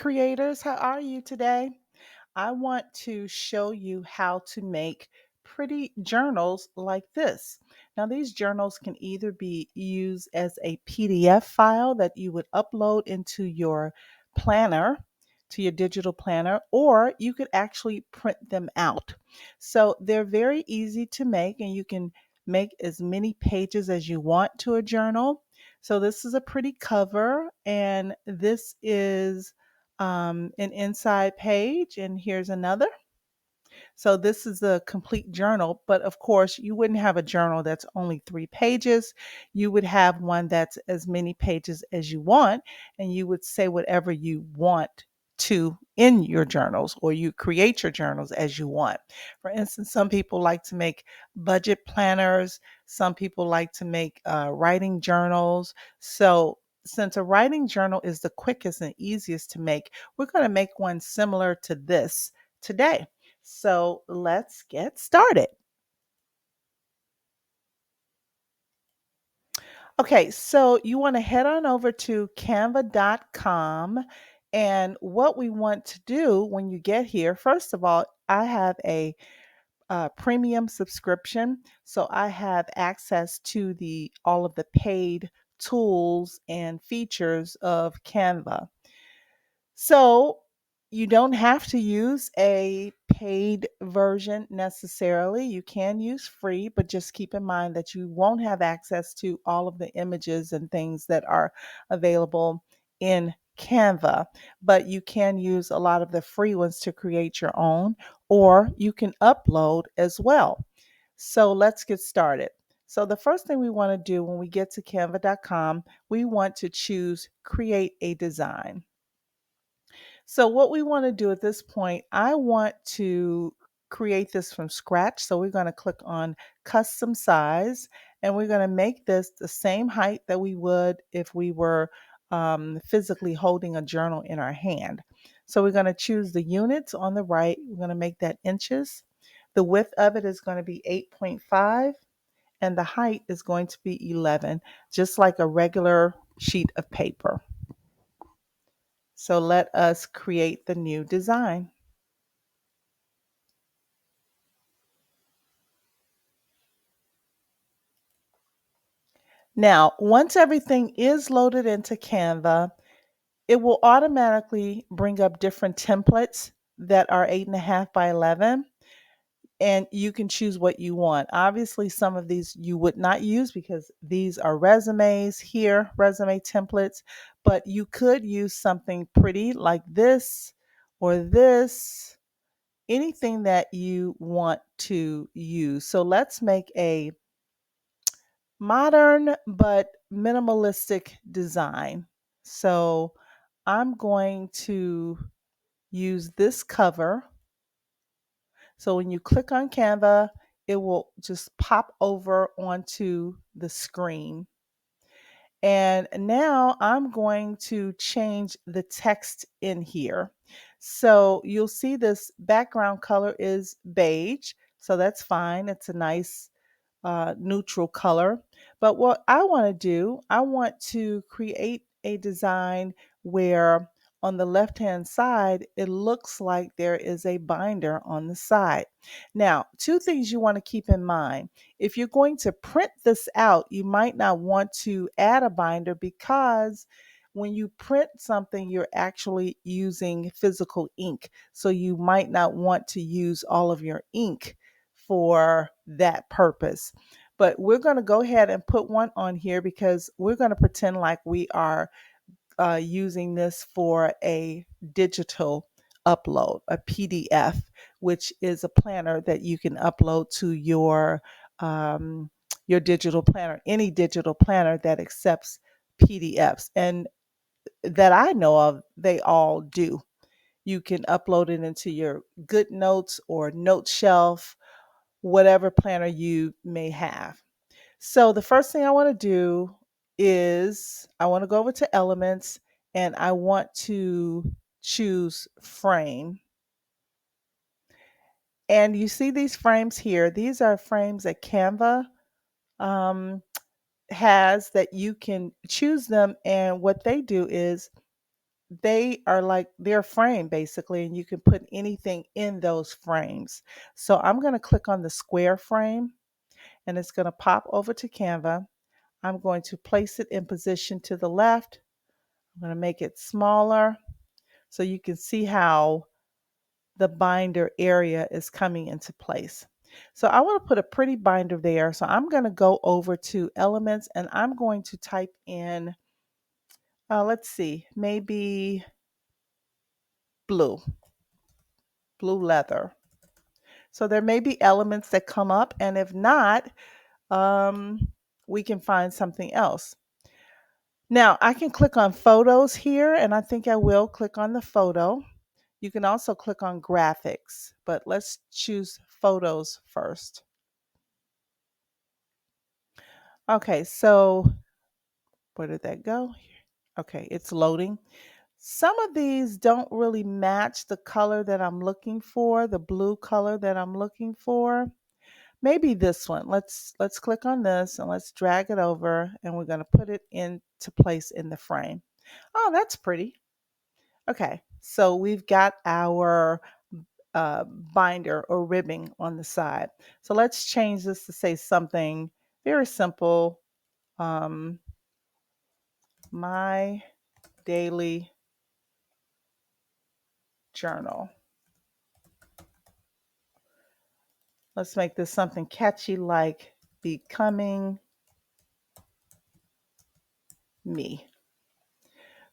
creators. How are you today? I want to show you how to make pretty journals like this. Now, these journals can either be used as a PDF file that you would upload into your planner, to your digital planner, or you could actually print them out. So they're very easy to make, and you can make as many pages as you want to a journal. So this is a pretty cover, and this is an inside page, and here's another. So this is a complete journal, but of course, you wouldn't have a journal that's only 3 pages. You would have one that's as many pages as you want, and you would say whatever you want to in your journals, or you create your journals as you want. For instance, some people like to make budget planners, some people like to make writing journals. So since a writing journal is the quickest and easiest to make, we're going to make one similar to this today. So let's get started. Okay, so you want to head on over to canva.com. And what we want to do when you get here, first of all, I have a premium subscription. So I have access to the all of the paid tools and features of Canva. So you don't have to use a paid version necessarily. You can use free, but just keep in mind that you won't have access to all of the images and things that are available in Canva, but you can use a lot of the free ones to create your own, or you can upload as well. So let's get started. So the first thing we want to do when we get to canva.com, we want to choose create a design. So, what we want to do at this point, I want to create this from scratch. So, we're going to click on custom size, and we're going to make this the same height that we would if we were physically holding a journal in our hand. So, we're going to choose the units on the right. We're going to make that inches. The width of it is going to be 8.5, and the height is going to be 11, just like a regular sheet of paper. So let us create the new design. Now, once everything is loaded into Canva, it will automatically bring up different templates that are 8.5 by 11, and you can choose what you want. Obviously, some of these you would not use because these are resumes here, resume templates, but you could use something pretty like this or this, anything that you want to use. So let's make a modern but minimalistic design. So I'm going to use this cover. So when you click on Canva, it will just pop over onto the screen. And now I'm going to change the text in here. So you'll see this background color is beige. So that's fine. It's a nice neutral color. But what I want to do, I want to create a design where on the left hand side, it looks like there is a binder on the side. Now, two things you want to keep in mind. If you're going to print this out, you might not want to add a binder because when you print something, you're actually using physical ink. So you might not want to use all of your ink for that purpose. But we're going to go ahead and put one on here because we're going to pretend like we are using this for a digital upload, a PDF, which is a planner that you can upload to your digital planner, any digital planner that accepts PDFs, and that I know of, they all do. You can upload it into your GoodNotes or Note Shelf, whatever planner you may have. So the first thing I want to do is I want to go over to Elements, and I want to choose Frame. And you see these frames here. These are frames that Canva um, has that you can choose them. And what they do is they are like they're a frame basically, and you can put anything in those frames. So I'm going to click on the square frame, and it's going to pop over to Canva. I'm going to place it in position to the left. I'm going to make it smaller so you can see how the binder area is coming into place. So I want to put a pretty binder there. So I'm going to go over to Elements, and I'm going to type in, let's see, maybe blue, blue leather. So there may be elements that come up, and if not, um, we can find something else. Now I can click on photos here, and I think I will click on the photo. You can also click on graphics, but let's choose photos first. Okay, so where did that go? Okay, it's loading. Some of these don't really match the color that I'm looking for, the blue color that I'm looking for. Maybe this one. Let's click on this and let's drag it over, and we're going to put it into place in the frame. Oh, that's pretty. Okay, so we've got our binder or ribbing on the side. So let's change this to say something very simple. Um, my daily journal. Let's make this something catchy like becoming me.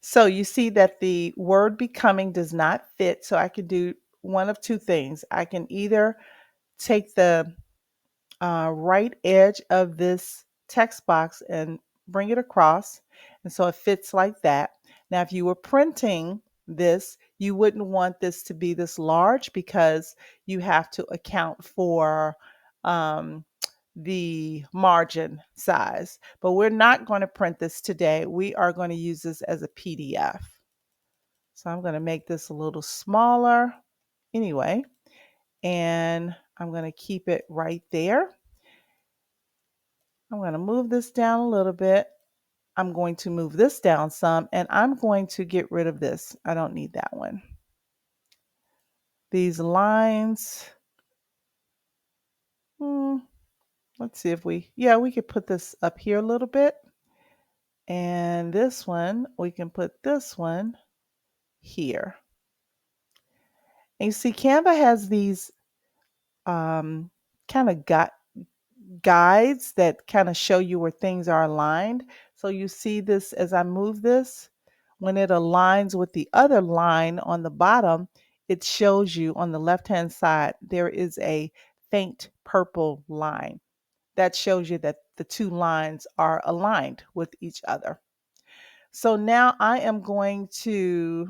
So you see that the word becoming does not fit. So I can do one of two things. I can either take the right edge of this text box and bring it across. And so it fits like that. Now, if you were printing this, you wouldn't want this to be this large because you have to account for um, the margin size. But we're not going to print this today. We are going to use this as a PDF. So I'm going to make this a little smaller anyway, and I'm going to keep it right there. I'm going to move this down a little bit. I'm going to move this down some, and I'm going to get rid of this. I don't need that one. These lines, let's see if we could put this up here a little bit. And this one, we can put this one here. And you see Canva has these kind of guides that kind of show you where things are aligned. So you see this as I move this, when it aligns with the other line on the bottom, it shows you on the left-hand side, there is a faint purple line. That shows you that the two lines are aligned with each other. So now I am going to,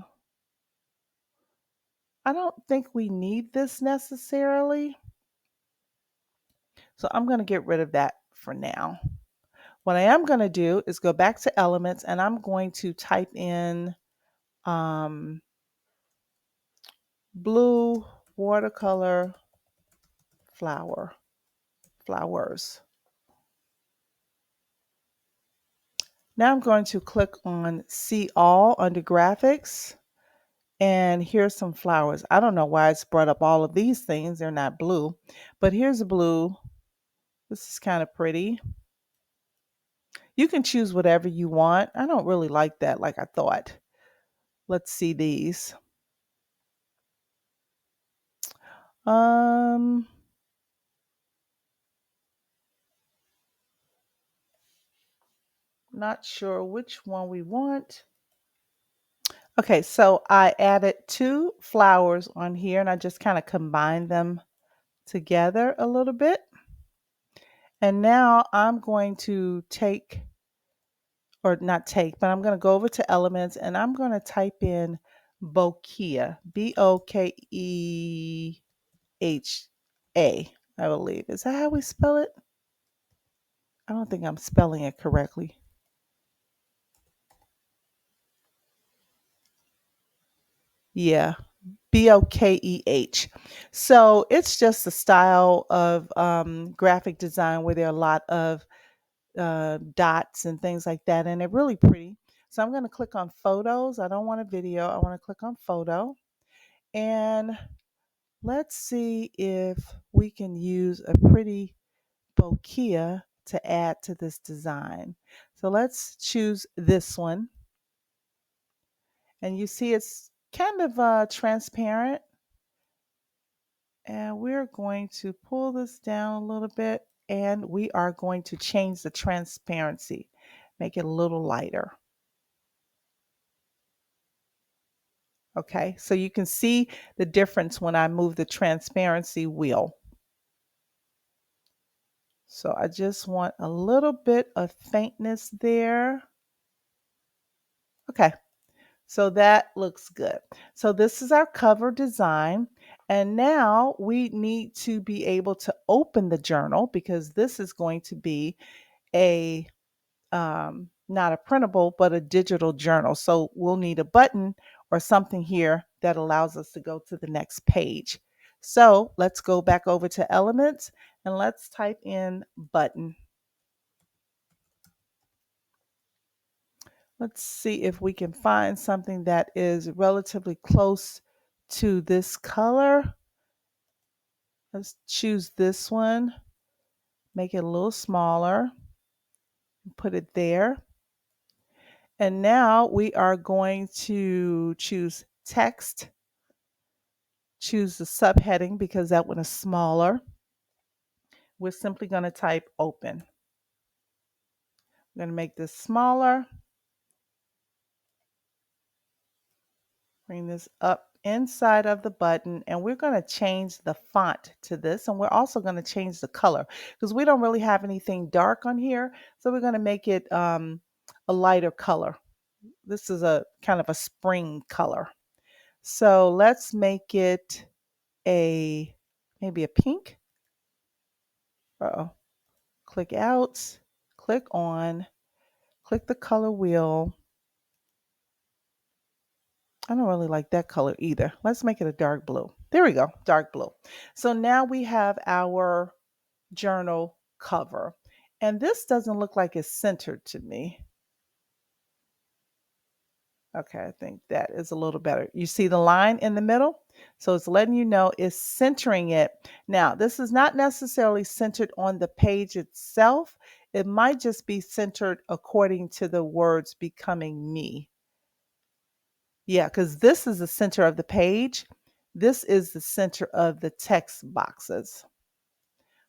I don't think we need this necessarily. So I'm going to get rid of that for now. What I am going to do is go back to Elements, and I'm going to type in blue watercolor flowers. Now I'm going to click on See All under Graphics, and here's some flowers. I don't know why it's brought up all of these things. They're not blue, but here's a blue. This is kind of pretty. You can choose whatever you want. I don't really like that like I thought. Let's see these. Um, Not sure which one we want. Okay, so I added two flowers on here, and I just kind of combined them together a little bit. And now I'm going to take, or not take, but I'm going to go over to Elements, and I'm going to type in Bokeh, Bokeha, I believe. Is that how we spell it? I don't think I'm spelling it correctly. Yeah, Bokeh. So it's just a style of graphic design where there are a lot of dots and things like that, and they're really pretty. So I'm going to click on photos. I don't want a video. I want to click on photo. And let's see if we can use a pretty bokeh to add to this design. So let's choose this one. And you see it's kind of transparent. And we're going to pull this down a little bit, and we are going to change the transparency, make it a little lighter. Okay, so you can see the difference when I move the transparency wheel. So I just want a little bit of faintness there. Okay, so that looks good. So this is our cover design. And now we need to be able to open the journal because this is going to be a not a printable, but a digital journal. So we'll need a button or something here that allows us to go to the next page. So let's go back over to Elements and let's type in button. Let's see if we can find something that is relatively close to this color. Let's choose this one, make it a little smaller, put it there. And now we are going to choose text, choose the subheading because that one is smaller. We're simply going to type open. I'm going to make this smaller, bring this up inside of the button, and we're going to change the font to this, and we're also going to change the color because we don't really have anything dark on here, so we're going to make it a lighter color. This is a kind of a spring color. So let's make it maybe a pink. Uh-oh. Click out, click on, click the color wheel. I don't really like that color either. Let's make it a dark blue. There we go, dark blue. So now we have our journal cover. And this doesn't look like it's centered to me. Okay, I think that is a little better. You see the line in the middle? So it's letting you know it's centering it. Now, this is not necessarily centered on the page itself. It might just be centered according to the words becoming me. Yeah, because this is the center of the page. This is the center of the text boxes.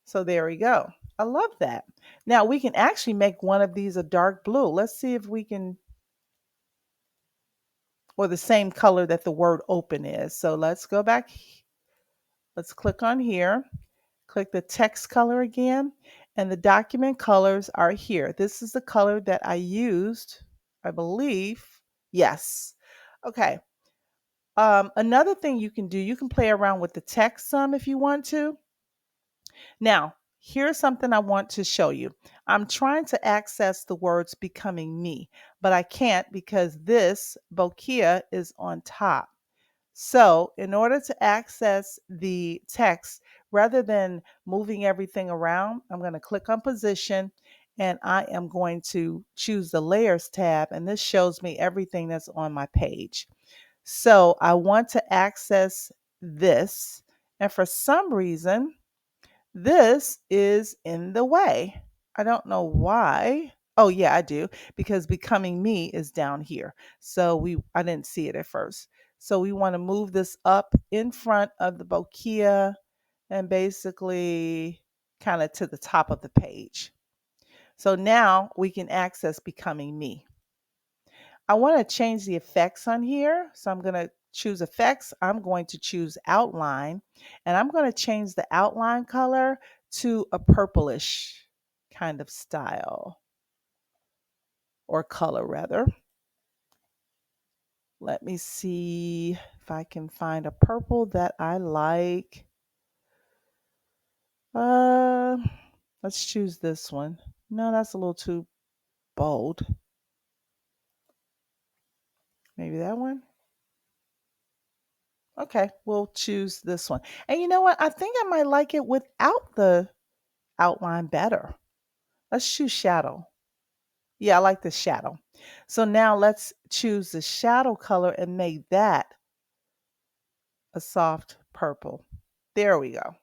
So there we go. I love that. Now we can actually make one of these a dark blue. Let's see if we can, or the same color that the word open is. So let's go back. Let's click on here, click the text color again, and the document colors are here. This is the color that I used, I believe. Yes. Okay. Another thing you can do, you can play around with the text some if you want to. Now, here's something I want to show you. I'm trying to access the words becoming me, but I can't because this bokeh is on top. So in order to access the text, rather than moving everything around, I'm going to click on position and I am going to choose the layers tab, and this shows me everything that's on my page. So I want to access this, and for some reason, this is in the way. I don't know why. Oh yeah, I do, because becoming me is down here. So I didn't see it at first. So we want to move this up in front of the bokeh and basically kind of to the top of the page. So now we can access becoming me. I want to change the effects on here. So I'm going to choose effects. I'm going to choose outline, and I'm going to change the outline color to a purplish kind of style, or color rather. Let me see if I can find a purple that I like. Uh, let's choose this one. No, that's a little too bold. Maybe that one. Okay, we'll choose this one. And you know what? I think I might like it without the outline better. Let's choose shadow. Yeah, I like the shadow. So now let's choose the shadow color and make that a soft purple. There we go.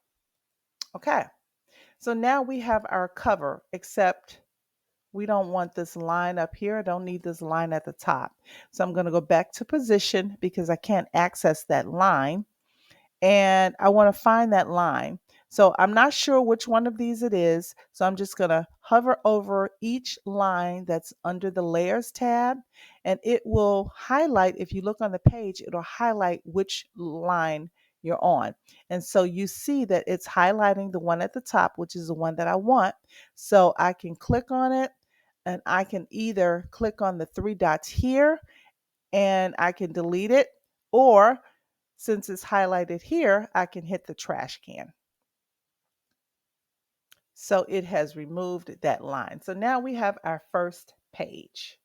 Okay. So now we have our cover, except we don't want this line up here. I don't need this line at the top. So I'm going to go back to position because I can't access that line. And I want to find that line. So I'm not sure which one of these it is. So I'm just going to hover over each line that's under the layers tab, and it will highlight. If you look on the page, it'll highlight which line you're on. And so you see that it's highlighting the one at the top, which is the one that I want. So I can click on it, and I can either click on the three dots here and I can delete it, or since it's highlighted here, I can hit the trash can. So it has removed that line. So now we have our first page.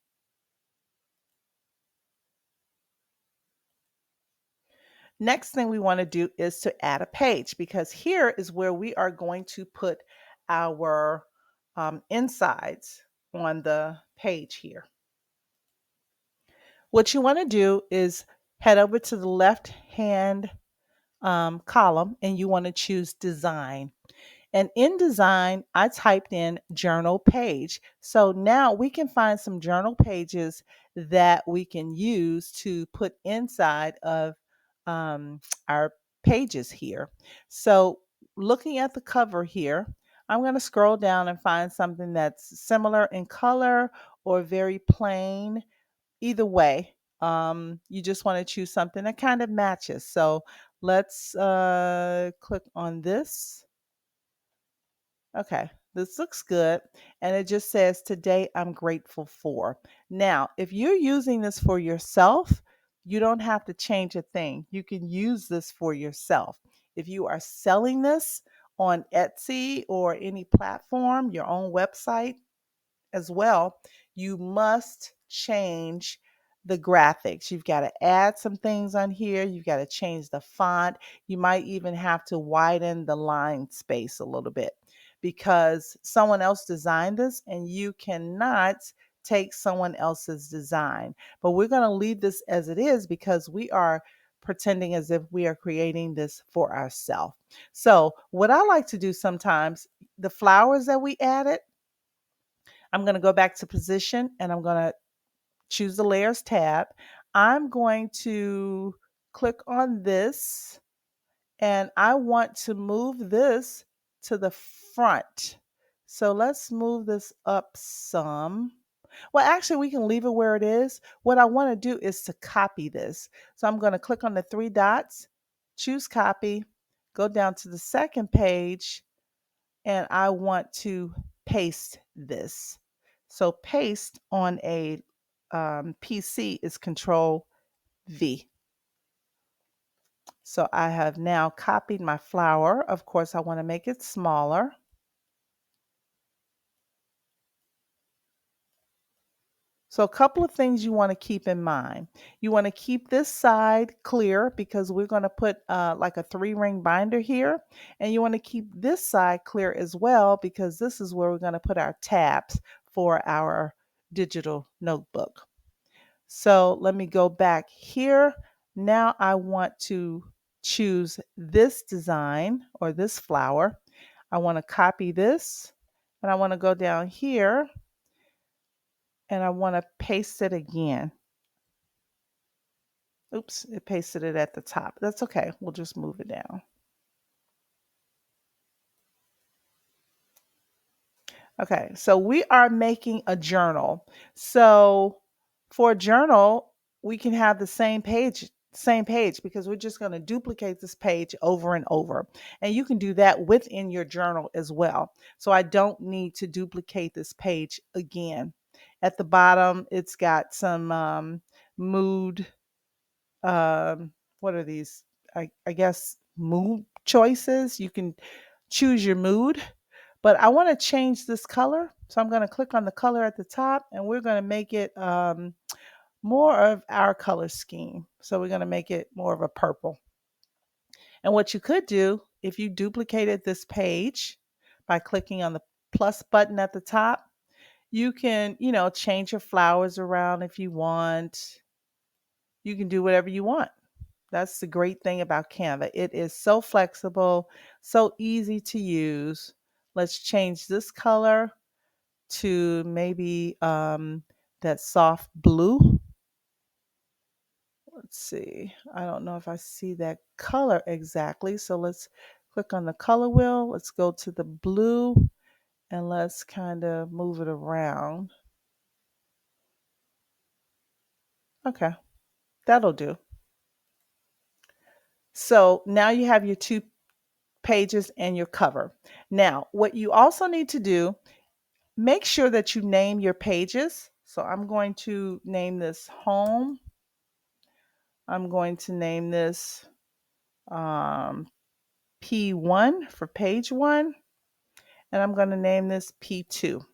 Next thing we want to do is to add a page, because here is where we are going to put our insides on the page here. What you want to do is head over to the left hand column, and you want to choose design. And in design, I typed in journal page. So now we can find some journal pages that we can use to put inside of our pages here. So looking at the cover here, I'm going to scroll down and find something that's similar in color or very plain. Either way, you just want to choose something that kind of matches. So let's click on this. Okay, this looks good. And it just says, Today I'm grateful for. Now, if you're using this for yourself, you don't have to change a thing. You can use this for yourself. If you are selling this on Etsy or any platform, your own website, as well, you must change the graphics. You've got to add some things on here. You've got to change the font. You might even have to widen the line space a little bit, because someone else designed this and you cannot take someone else's design. But we're going to leave this as it is because we are pretending as if we are creating this for ourselves. So, what I like to do sometimes, the flowers that we added, I'm going to go back to position and I'm going to choose the layers tab. I'm going to click on this and I want to move this to the front. So let's move this up some. Well, actually, we can leave it where it is. What I want to do is to copy this. So I'm going to click on the three dots, choose copy, go down to the second page, and I want to paste this. So paste on a PC is Control V. So I have now copied my flower. Of course, I want to make it smaller. So a couple of things you want to keep in mind. You want to keep this side clear because we're going to put like a 3-ring binder here. And you want to keep this side clear as well because this is where we're going to put our tabs for our digital notebook. So let me go back here. Now I want to choose this design or this flower. I want to copy this and I want to go down here and I want to paste it again. Oops, it pasted it at the top. That's okay. We'll just move it down. Okay, so we are making a journal. So for a journal, we can have the same page because we're just going to duplicate this page over and over. And you can do that within your journal as well. So I don't need to duplicate this page again. At the bottom, it's got some mood, what are these? I guess mood choices. You can choose your mood, but I want to change this color. So I'm going to click on the color at the top and we're going to make it more of our color scheme. So we're going to make it more of a purple. And what you could do if you duplicated this page by clicking on the plus button at the top, You can, change your flowers around if you want. You can do whatever you want. That's the great thing about Canva. It is so flexible, so easy to use. Let's change this color to maybe that soft blue. Let's see. I don't know if I see that color exactly. So let's click on the color wheel. Let's go to the blue and let's kind of move it around. Okay, that'll do. So now you have your two pages and your cover. Now, what you also need to do, make sure that you name your pages. So I'm going to name this home. I'm going to name this um, P1 for page 1. And I'm going to name this P2.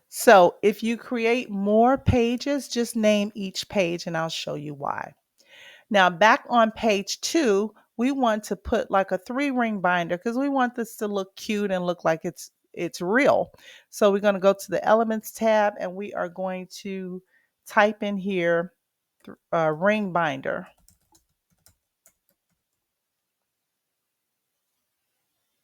So if you create more pages, just name each page and I'll show you why. Now back on page 2, we want to put like a 3-ring binder because we want this to look cute and look like it's real. So we're going to go to the Elements tab and we are going to type in here ring binder.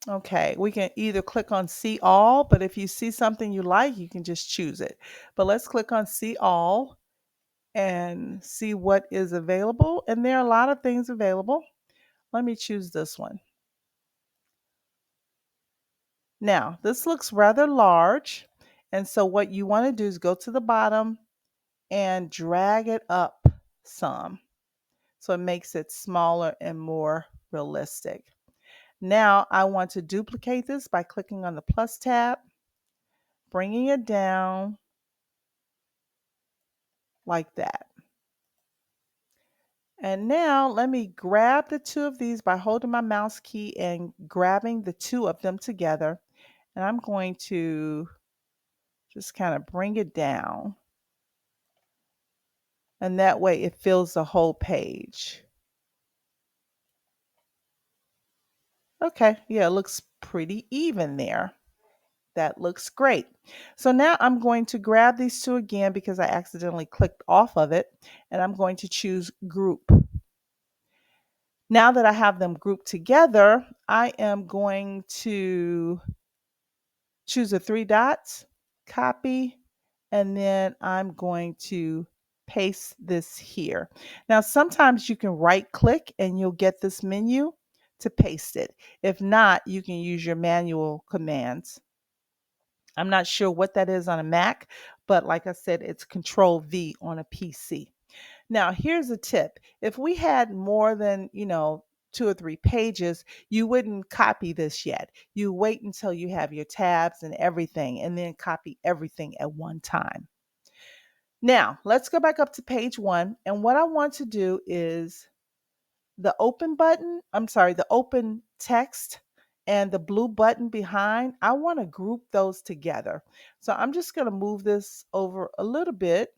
Okay, we can either click on see all, but if you see something you like, you can just choose it. But let's click on see all and see what is available. And there are a lot of things available. Let me choose this one. Now, this looks rather large. And so what you want to do is go to the bottom and drag it up some. So it makes it smaller and more realistic. Now I want to duplicate this by clicking on the plus tab, bringing it down like that. And now let me grab the two of these by holding my mouse key and grabbing the two of them together. And I'm going to just kind of bring it down. And that way it fills the whole page. Okay, yeah, it looks pretty even there. That looks great. So now I'm going to grab these two again because I accidentally clicked off of it. And I'm going to choose group. Now that I have them grouped together, I am going to choose the 3 dots, copy, and then I'm going to paste this here. Now, sometimes you can right click and you'll get this menu to paste it. If not, you can use your manual commands. I'm not sure what that is on a Mac, but like I said, it's Control V on a PC. Now, here's a tip. If we had more than, 2 or 3 pages, you wouldn't copy this yet. You wait until you have your tabs and everything, and then copy everything at one time. Now, let's go back up to page 1. And what I want to do is the open button, the open text and the blue button behind, I want to group those together. So I'm just going to move this over a little bit.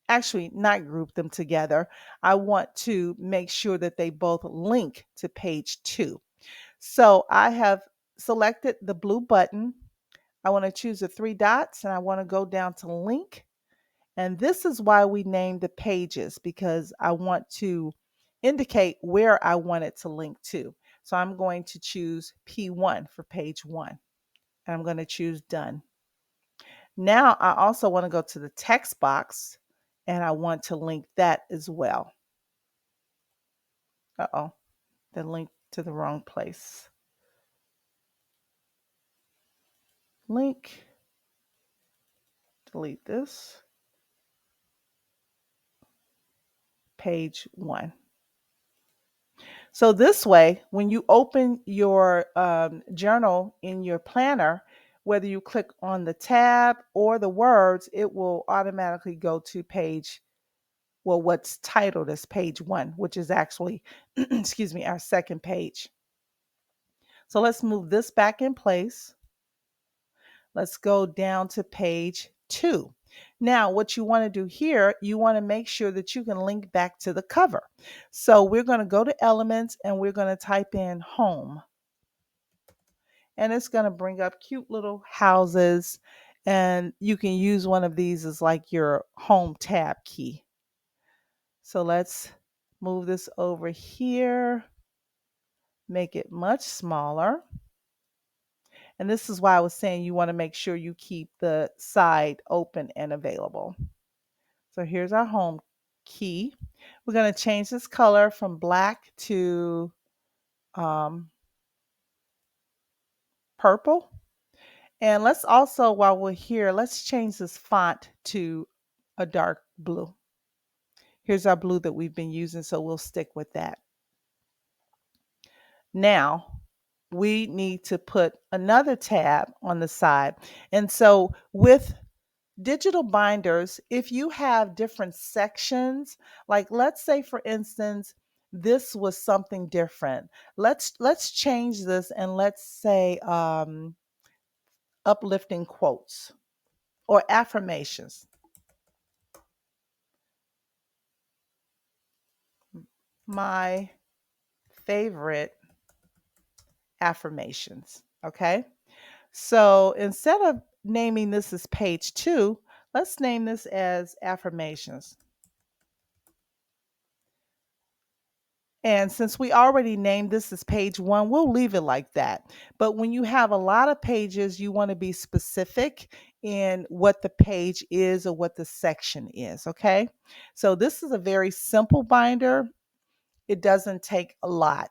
Actually, not group them together. I want to make sure that they both link to page 2. So I have selected the blue button. I want to choose the 3 dots and I want to go down to link. And this is why we named the pages, because I want to indicate where I want it to link to. So I'm going to choose P1 for page 1. And I'm going to choose done. Now I also want to go to the text box and I want to link that as well. Uh-oh, that linked to the wrong place. Link, delete this, page 1. So this way, when you open your journal in your planner, whether you click on the tab or the words, it will automatically go to page, well, what's titled as page 1, which is actually, excuse me, our second page. So let's move this back in place. Let's go down to page 2. Now, what you want to do here, you want to make sure that you can link back to the cover. So we're going to go to Elements and we're going to type in Home. and it's going to bring up cute little houses. And you can use one of these as like your home tab key. So let's move this over here, make it much smaller. And this is why I was saying you want to make sure you keep the side open and available. So here's our home key. We're going to change this color from black to um, purple. And let's also, while we're here, let's change this font to a dark blue. Here's our blue that we've been using, so we'll stick with that. Now, we need to put another tab on the side. And so with digital binders, if you have different sections, like let's say for instance, this was something different. Let's change this and let's say uplifting quotes or affirmations. My favorite affirmations. Okay. So instead of naming this as page 2, let's name this as affirmations. And since we already named this as page 1, we'll leave it like that. But when you have a lot of pages, you want to be specific in what the page is or what the section is. Okay. So this is a very simple binder. It doesn't take a lot.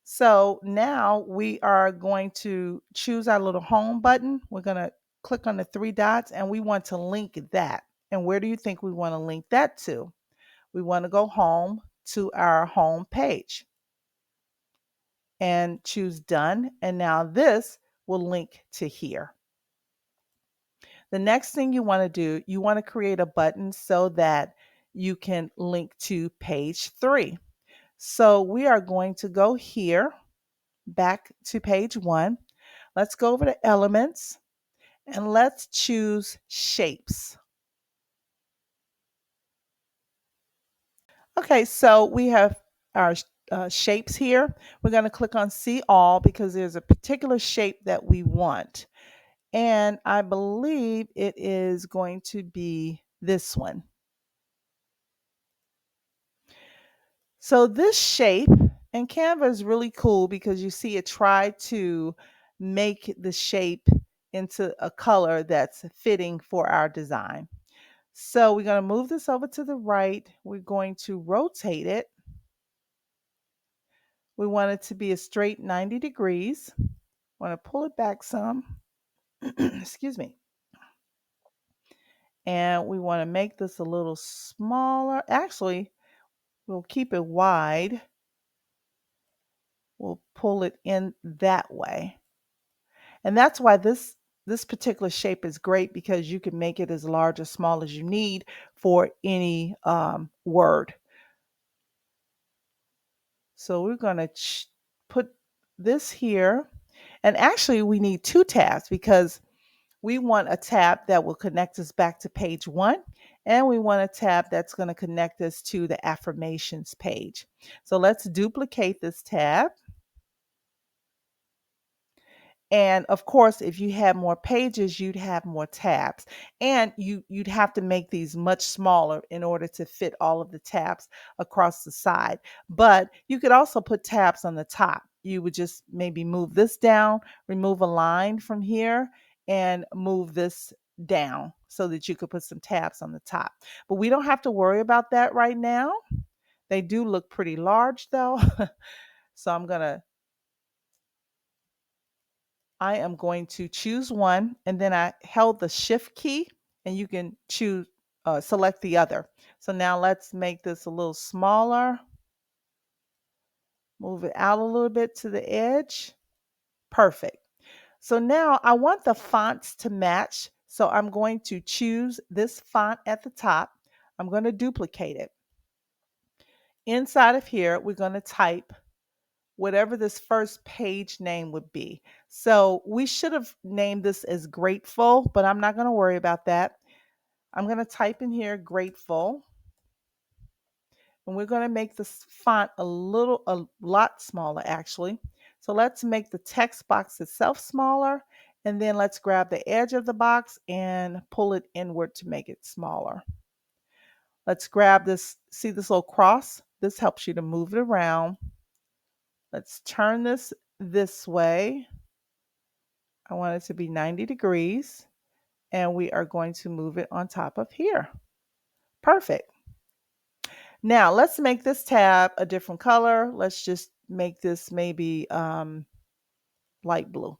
So now we are going to choose our little home button. We're going to click on the 3 dots and we want to link that. And where do you think we want to link that to? We want to go home to our home page and choose done. And now this will link to here. The next thing you want to do, you want to create a button so that you can link to page 3. So we are going to go here back to page 1. Let's go over to elements and let's choose shapes. Okay, so we have our shapes here. We're going to click on see all because there's a particular shape that we want. And I believe it is going to be this one. So this shape, and Canva is really cool because you see it tried to make the shape into a color that's fitting for our design. So we're going to move this over to the right. We're going to rotate it. We want it to be a straight 90 degrees. Want to pull it back some. Excuse me. And we want to make this a little smaller. Actually, we'll keep it wide. We'll pull it in that way. And that's why this particular shape is great because you can make it as large or small as you need for any word. So we're going to put this here. And actually, we need 2 tabs because we want a tab that will connect us back to page 1, and we want a tab that's going to connect us to the affirmations page. So let's duplicate this tab. And of course, if you had more pages, you'd have more tabs. And you'd have to make these much smaller in order to fit all of the tabs across the side. But you could also put tabs on the top. You would just maybe move this down, remove a line from here, and move this down so that you could put some tabs on the top. But we don't have to worry about that right now. They do look pretty large though. So I am going to choose one and then I held the shift key and you can choose, select the other. So now let's make this a little smaller. Move it out a little bit to the edge. Perfect. So now I want the fonts to match. So I'm going to choose this font at the top. I'm going to duplicate it. Inside of here, we're going to type whatever this first page name would be. So we should have named this as grateful, but I'm not going to worry about that. I'm going to type in here grateful. And we're going to make this font a lot smaller actually. So let's make the text box itself smaller, and then let's grab the edge of the box and pull it inward to make it smaller. Let's grab this, see this little cross? This helps you to move it around. Let's turn this way. I want it to be 90 degrees, and we are going to move it on top of here. Perfect. Now let's make this tab a different color. Let's just make this maybe light blue.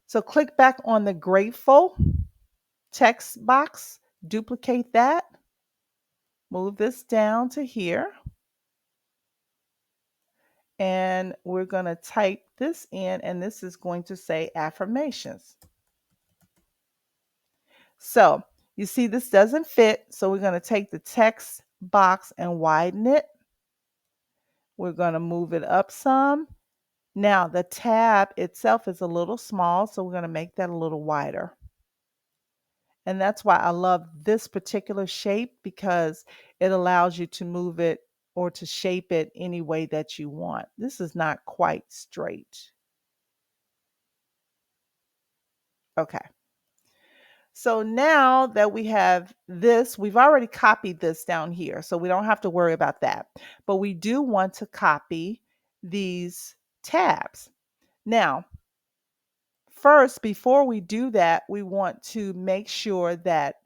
So click back on the grateful text box, duplicate that, move this down to here, and we're going to type this in, and this is going to say affirmations. So you see this doesn't fit, so we're going to take the text box and widen it. We're going to move it up some. Now the tab itself is a little small, so we're going to make that a little wider. And that's why I love this particular shape, because it allows you to move it or to shape it any way that you want. This is not quite straight. Okay. So now that we have this, we've already copied this down here, so we don't have to worry about that. But we do want to copy these tabs. Now, first, before we do that, we want to make sure that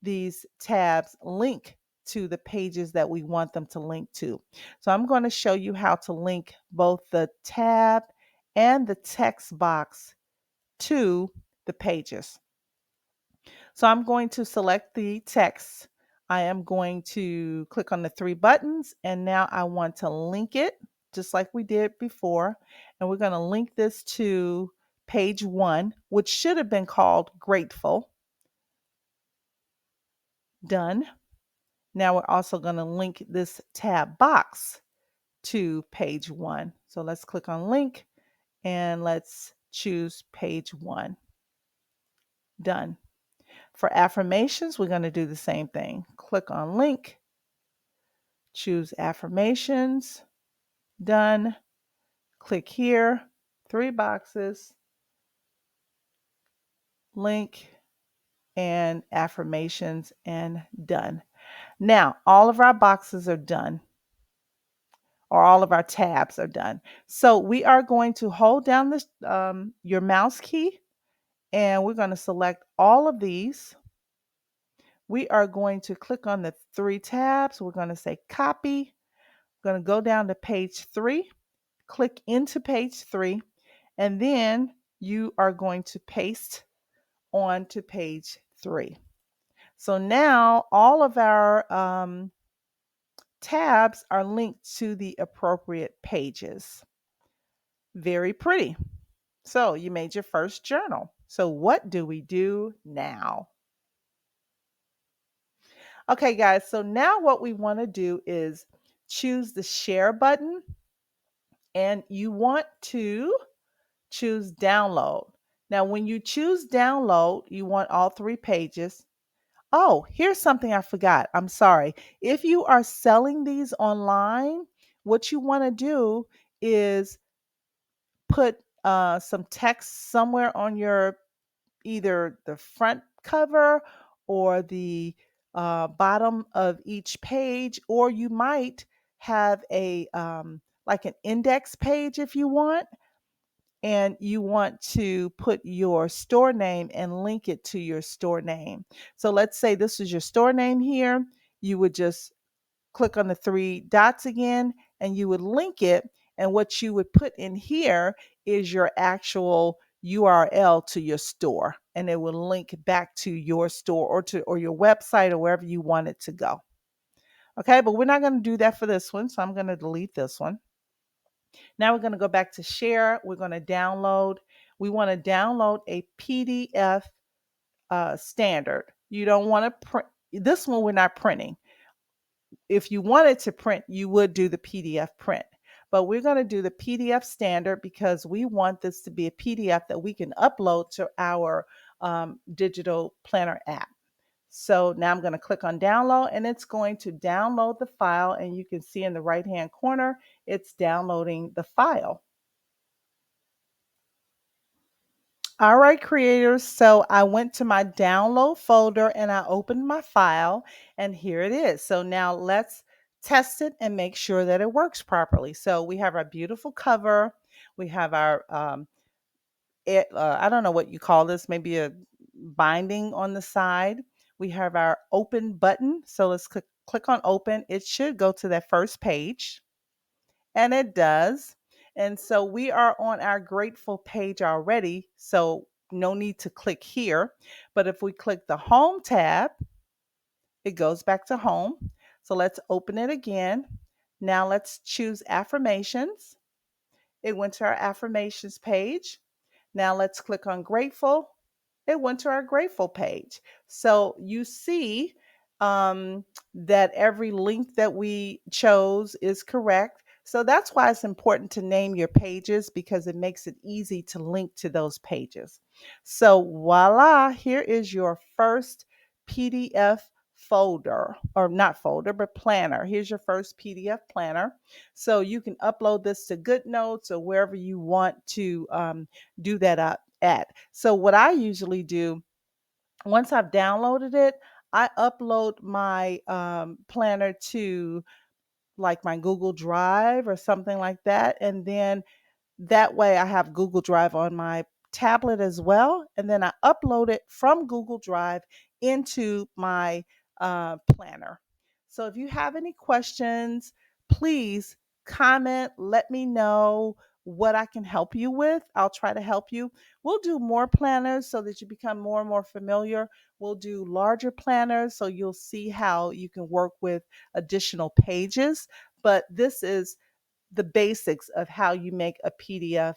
these tabs link to the pages that we want them to link to. So I'm going to show you how to link both the tab and the text box to the pages. So I'm going to select the text. I am going to click on the three buttons, and now I want to link it just like we did before. And we're going to link this to page 1, which should have been called Grateful. Done. Now we're also going to link this tab box to page 1. So let's click on link and let's choose page 1. Done. For affirmations, we're going to do the same thing. Click on link, choose affirmations. Done. Click here, 3 boxes, link, and affirmations, and done. Now, all of our boxes are done, or all of our tabs are done. So we are going to hold down this, your mouse key, and we're going to select all of these. We are going to click on the 3 tabs. We're going to say copy. We're going to go down to page 3, click into page 3, and then you are going to paste onto page 3. So now all of our tabs are linked to the appropriate pages. Very pretty. So you made your first journal. So what do we do now? Okay, guys, so now what we want to do is choose the share button, and you want to choose download. Now, when you choose download, you want all 3 pages. Oh, here's something I forgot. I'm sorry. If you are selling these online, what you want to do is put some text somewhere on your either the front cover or the bottom of each page, or you might have a like an index page if you want, and you want to put your store name and link it to your store name. So let's say this is your store name here. You would just click on the 3 dots again, and you would link it. And what you would put in here is your actual URL to your store, and it will link back to your store or your website or wherever you want it to go. Okay, but we're not going to do that for this one, so I'm going to delete this one. Now we're going to go back to share. We're going to download. We want to download a PDF standard. You don't want to print this one. We're not printing. If you wanted to print, you would do the PDF print. But we're going to do the PDF standard because we want this to be a PDF that we can upload to our digital planner app. So now I'm going to click on download, and it's going to download the file, and you can see in the right hand corner it's downloading the file. All right, creators. So I went to my download folder and I opened my file, and here it is. So now let's test it and make sure that it works properly. So we have our beautiful cover. We have our, I don't know what you call this, maybe a binding on the side. We have our open button. So let's click on open. It should go to that first page. And it does. And so we are on our grateful page already. So no need to click here. But if we click the home tab, it goes back to home. So let's open it again. Now let's choose affirmations. It went to our affirmations page. Now let's click on grateful. It went to our grateful page. So you see that every link that we chose is correct. So that's why it's important to name your pages, because it makes it easy to link to those pages. So voila, here is your first PDF folder, or not folder, but planner. Here's your first PDF planner. So you can upload this to GoodNotes or wherever you want to do that at. So what I usually do, once I've downloaded it, I upload my planner to like my Google Drive or something like that. And then that way I have Google Drive on my tablet as well. And then I upload it from Google Drive into my planner. So if you have any questions, please comment, let me know what I can help you with. I'll try to help you. We'll do more planners so that you become more and more familiar. We'll do larger planners so you'll see how you can work with additional pages. But this is the basics of how you make a PDF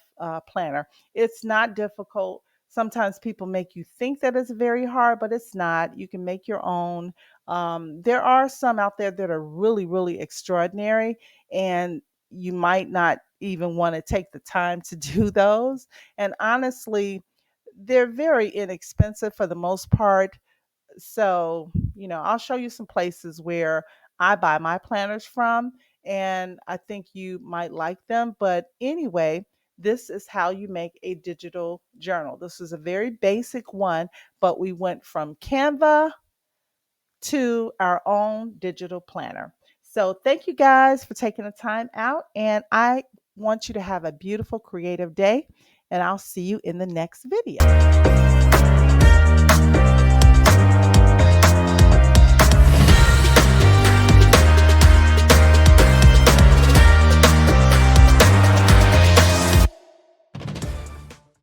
planner. It's not difficult. Sometimes people make you think that it's very hard, but it's not. You can make your own. There are some out there that are really, really extraordinary, and you might not even want to take the time to do those. And honestly, they're very inexpensive for the most part. So, I'll show you some places where I buy my planners from, and I think you might like them. But anyway, this is how you make a digital journal. This is a very basic one, but we went from Canva to our own digital planner. So, thank you guys for taking the time out, and I want you to have a beautiful creative day, and I'll see you in the next video.